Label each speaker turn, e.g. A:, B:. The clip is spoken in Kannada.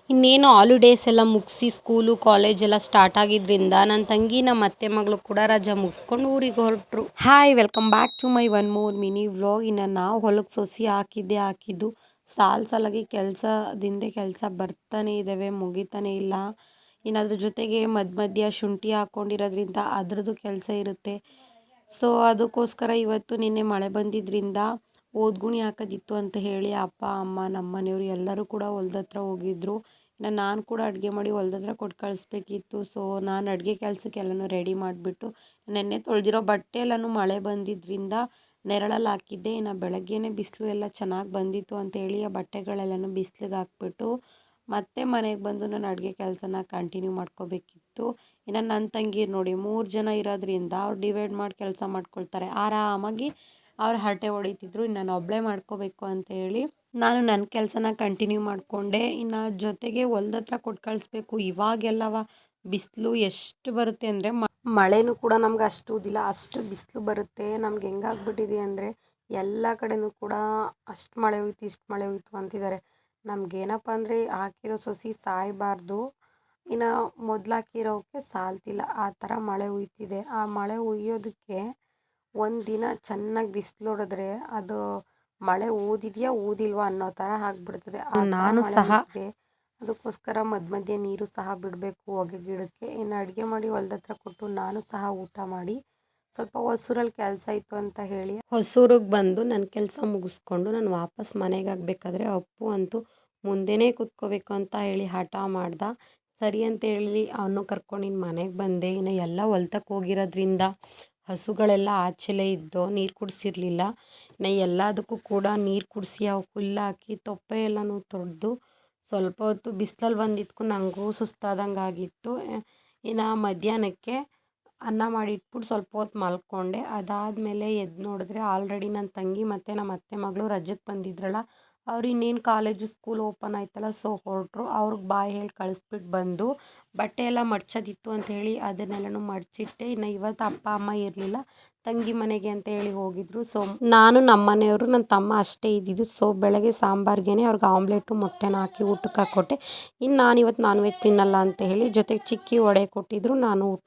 A: ಇನ್ನೇನು ಹಾಲಿಡೇಸ್ ಎಲ್ಲ ಮುಗಿಸಿ ಸ್ಕೂಲು ಕಾಲೇಜ್ ಎಲ್ಲ ಸ್ಟಾರ್ಟ್ ಆಗಿದ್ದರಿಂದ ನನ್ನ ತಂಗಿ ನಮ್ಮ ಅತ್ತೆ ಮಗಳು ಕೂಡ ರಜಾ ಮುಗಿಸ್ಕೊಂಡು ಊರಿಗೆ ಹೊರಟರು. Hi, welcome back to my one more mini vlog. ಇನ್ನು ನಾವು ಹೊಲಕ್ಕೆ ಸೊಸಿ ಹಾಕಿದ್ದು ಸಾಲಾಗಿ ಕೆಲಸ ಬರ್ತಾನೆ ಇದ್ದಾವೆ, ಮುಗಿತಾನೆ ಇಲ್ಲ. ಇನ್ನು ಅದ್ರ ಜೊತೆಗೆ ಮಧ್ಯ ಶುಂಠಿ ಹಾಕ್ಕೊಂಡಿರೋದ್ರಿಂದ ಅದರದ್ದು ಕೆಲಸ ಇರುತ್ತೆ. ಸೊ ಅದಕ್ಕೋಸ್ಕರ ಇವತ್ತು ನಿನ್ನೆ ಮಳೆ ಬಂದಿದ್ದರಿಂದ ಓದ್ಗುಣಿ ಹಾಕೋದಿತ್ತು ಅಂತ ಹೇಳಿ ಅಪ್ಪ ಅಮ್ಮ ನಮ್ಮ ಮನೆಯವರು ಎಲ್ಲರೂ ಕೂಡ ಹೊಲ್ದ ಹತ್ರ ಹೋಗಿದ್ರು. ಇನ್ನು ನಾನು ಕೂಡ ಅಡುಗೆ ಮಾಡಿ ಹೊಲ್ದ ಹತ್ರ ಕೊಟ್ಟು ಕಳಿಸ್ಬೇಕಿತ್ತು. ಸೊ ನಾನು ಅಡುಗೆ ಕೆಲಸಕ್ಕೆಲ್ಲನೂ ರೆಡಿ ಮಾಡಿಬಿಟ್ಟು ನೆನ್ನೆ ತೊಳೆದಿರೋ ಬಟ್ಟೆ ಎಲ್ಲನೂ ಮಳೆ ಬಂದಿದ್ದರಿಂದ ನೆರಳಲ್ಲಿ ಹಾಕಿದ್ದೆ. ಇನ್ನು ಬೆಳಗ್ಗೆನೇ ಬಿಸಿಲು ಎಲ್ಲ ಚೆನ್ನಾಗಿ ಬಂದಿತ್ತು ಅಂತೇಳಿ ಆ ಬಟ್ಟೆಗಳೆಲ್ಲನೂ ಬಿಸಿಲಿಗೆ ಹಾಕ್ಬಿಟ್ಟು ಮತ್ತೆ ಮನೆಗೆ ಬಂದು ನಾನು ಅಡುಗೆ ಕೆಲಸನ ಕಂಟಿನ್ಯೂ ಮಾಡ್ಕೋಬೇಕಿತ್ತು. ಇನ್ನು ನನ್ನ ತಂಗೀರು ನೋಡಿ 3 ಜನ ಇರೋದ್ರಿಂದ ಅವ್ರು ಡಿವೈಡ್ ಮಾಡಿ ಕೆಲಸ ಮಾಡ್ಕೊಳ್ತಾರೆ. ಆರಾಮಾಗಿ ಅವ್ರು ಹರಟೆ ಹೊಡಿತಿದ್ರು. ಇನ್ನು ನಾನು ಒಬ್ಬಳೇ ಮಾಡ್ಕೋಬೇಕು ಅಂತ ಹೇಳಿ ನಾನು ನನ್ನ ಕೆಲಸನ ಕಂಟಿನ್ಯೂ ಮಾಡಿಕೊಂಡೆ. ಇನ್ನು ಜೊತೆಗೆ ಹೊಲ್ದ ಹತ್ರ ಕೊಟ್ಟು ಕಳಿಸ್ಬೇಕು. ಇವಾಗೆಲ್ಲವ ಬಿಸಿಲು ಎಷ್ಟು ಬರುತ್ತೆ ಅಂದರೆ ಮಳೆನೂ ಕೂಡ ನಮ್ಗೆ ಅಷ್ಟು ಇದಿಲ್ಲ, ಅಷ್ಟು ಬಿಸಿಲು ಬರುತ್ತೆ. ನಮ್ಗೆ ಹೆಂಗಾಗ್ಬಿಟ್ಟಿದೆ ಅಂದರೆ ಎಲ್ಲ ಕಡೆನೂ ಕೂಡ ಅಷ್ಟು ಮಳೆ ಹೋಯ್ತು, ಇಷ್ಟು ಮಳೆ ಹೋಯ್ತು ಅಂತಿದ್ದಾರೆ. ನಮಗೇನಪ್ಪ ಅಂದರೆ ಹಾಕಿರೋ ಸೊಸಿ ಸಾಯಬಾರ್ದು, ಇನ್ನು ಮೊದಲು ಹಾಕಿರೋಕ್ಕೆ ಸಾಲ್ತಿಲ್ಲ, ಆ ಥರ ಮಳೆ ಹುಯ್ತಿದೆ. ಆ ಮಳೆ ಹುಯ್ಯೋದಕ್ಕೆ ಒಂದಿನ ಚೆನ್ನಾಗಿ ಬಿಸಿಲು ಹೊಡೆದ್ರೆ ಅದು ಮಳೆ ಊದಿದೆಯಾ ಊದಿಲ್ವಾ ಅನ್ನೋ ಥರ ಆಗಿಬಿಡ್ತದೆ. ನಾನು ಸಹ ಅದಕ್ಕೋಸ್ಕರ ಮಧ್ಯೆ ನೀರು ಸಹ ಬಿಡಬೇಕು ಹೊಗೆ ಗಿಡಕ್ಕೆ. ಇನ್ನು ಅಡುಗೆ ಮಾಡಿ ಹೊಲ್ದ ಹತ್ರ ಕೊಟ್ಟು ನಾನು ಸಹ ಊಟ ಮಾಡಿ ಸ್ವಲ್ಪ ಹೊಸೂರಲ್ಲಿ ಕೆಲಸ ಇತ್ತು ಅಂತ ಹೇಳಿ ಹೊಸೂರಿಗೆ ಬಂದು ನನ್ನ ಕೆಲಸ ಮುಗಿಸ್ಕೊಂಡು ನಾನು ವಾಪಸ್ ಮನೆಗೆ ಆಗಬೇಕಾದ್ರೆ ಅಪ್ಪು ಅಂತೂ ಮುಂದೆನೇ ಕೂತ್ಕೋಬೇಕು ಅಂತ ಹೇಳಿ ಹಠ ಮಾಡ್ದ. ಸರಿ ಅಂತೇಳಿ ಅವನು ಕರ್ಕೊಂಡು ಇನ್ನು ಮನೆಗೆ ಬಂದೆ. ಇನ್ನು ಎಲ್ಲ ಹೊಲ್ತಕ್ಕೆ ಹೋಗಿರೋದ್ರಿಂದ ಹಸುಗಳೆಲ್ಲ ಆಚೆಲೇ ಇದ್ದು ನೀರು ಕುಡಿಸಿರ್ಲಿಲ್ಲ. ಇನ್ನು ಎಲ್ಲದಕ್ಕೂ ಕೂಡ ನೀರು ಕುಡಿಸಿ ಅವು ಹುಲ್ಲಾಕಿ ತೊಪ್ಪೆ ಎಲ್ಲನೂ ತೊಳೆದು ಸ್ವಲ್ಪ ಹೊತ್ತು ಬಿಸಿಲಲ್ಲಿ ಬಂದಿದ್ದಕ್ಕೂ ನನಗೂ ಸುಸ್ತಾದಂಗೆ ಆಗಿತ್ತು. ಇನ್ನು ಮಧ್ಯಾಹ್ನಕ್ಕೆ ಅನ್ನ ಮಾಡಿಟ್ಬಿಟ್ಟು ಸ್ವಲ್ಪ ಹೊತ್ತು ಮಲ್ಕೊಂಡೆ. ಅದಾದಮೇಲೆ ಎದ್ದು ನೋಡಿದ್ರೆ ಆಲ್ರೆಡಿ ನನ್ನ ತಂಗಿ ಮತ್ತು ನಮ್ಮ ಅತ್ತೆ ಮಗಳು ರಜಕ್ಕೆ ಬಂದಿದ್ರಲ್ಲ, ಅವ್ರು ಇನ್ನೇನು ಕಾಲೇಜು ಸ್ಕೂಲ್ ಓಪನ್ ಆಯ್ತಲ್ಲ, ಸೊ ಹೊರಟರು. ಅವ್ರಿಗೆ ಬಾಯ್ ಹೇಳಿ ಕಳಿಸ್ಬಿಟ್ಟು ಬಂದು ಬಟ್ಟೆ ಎಲ್ಲ ಮಡ್ಚೋದಿತ್ತು ಅಂಥೇಳಿ ಅದನ್ನೆಲ್ಲನೂ ಮಡಚಿಟ್ಟೆ. ಇನ್ನು ಇವತ್ತು ಅಪ್ಪ ಅಮ್ಮ ಇರಲಿಲ್ಲ, ತಂಗಿ ಮನೆಗೆ ಅಂತ ಹೇಳಿ ಹೋಗಿದ್ರು. ಸೊ ನಾನು ನಮ್ಮ ಮನೆಯವರು ನನ್ನ ತಮ್ಮ ಅಷ್ಟೇ ಇದ್ದಿದ್ದು. ಸೊ ಬೆಳಗ್ಗೆ ಸಾಂಬಾರ್ಗೆ ಅವ್ರಿಗೆ ಆಮ್ಲೆಟು ಮೊಟ್ಟೆನ ಹಾಕಿ ಊಟಕ್ಕೆ ಹಾಕ್ಕೊಟ್ಟೆ. ಇನ್ನು ನಾನಿವತ್ತು ನಾನ್ ವೆಜ್ ತಿನ್ನಲ್ಲ ಅಂತ ಹೇಳಿ ಜೊತೆಗೆ ಚಿಕ್ಕಿ ವಡೆ ಕೊಟ್ಟಿದ್ರು, ನಾನು ಊಟ